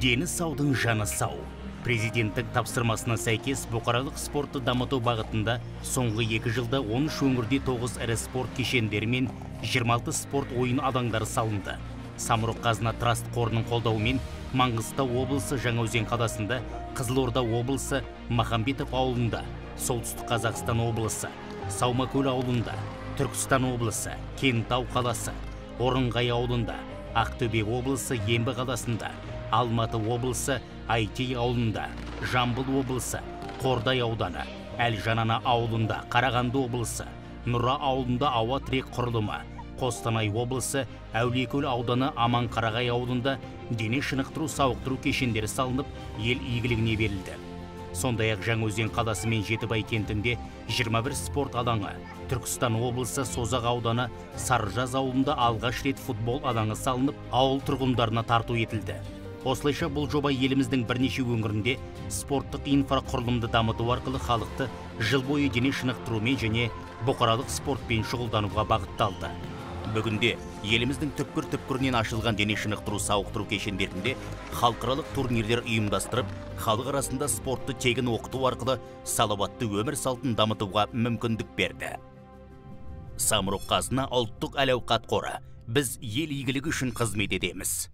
Дені саудың жаны сау. Президенттік тапсырмасына сәйкес бұқаралық спортты дамыту бағытында соңғы 2 жылда 13 өңірде 9 ірі спорт кешендері мен 26 спорт ойын алаңдары салынды. Самұрық-қазына траст қорының қолдауымен Маңғыстау облысы Жаңаөзен қаласында, Қызылорда облысы Махамбетов ауылында, Солтүстік Қазақстан облысы Саумакөл ауылында, Түркістан облысы Кентау қаласы, Орынғай ауылында, Ақтөбе облысы Ембі қаласында, Алматы облысы Айтей ауылында, Жамбыл облысы Қордай ауданы, Әлжанана ауылында, Қарағанды облысы Нұра ауылында ауа тірек құрылымы, Қостанай облысы Әулиекөл ауданы Аманқарағай ауылында дене шынықтыру сауықтыру кешендері салынып, ел игілігіне берілді. Сондай-ақ Жаңаөзен қаласы мен Жетібай кентінде 21 спорт алаңы, Түркістан облысы Созақ ауданы Сарыжаз ауылында алғаш рет футбол алаңы салынып, ауыл тұрғындарына тарту етілді. Осылайша бұл жоба еліміздің бірнеше өңірінде спорттық инфрақұрылымды дамыту арқылы халықты жыл бойы дене шынықтырумен және бұқаралық спортпен шұғылдануға бағытталды. Бүгінде еліміздің түпкір-түпкірінен ашылған дене шынықтыру сауықтыру кешендерінде халықаралық турнирлер ұйымдастырып, халық арасында спортты тегін оқыту арқылы салауатты өмір салтын дамытуға мүмкіндік берді. Самұрық-қазына ұлттық әл-ауқат қоры. Біз ел игілігі үшін қызмет етеміз.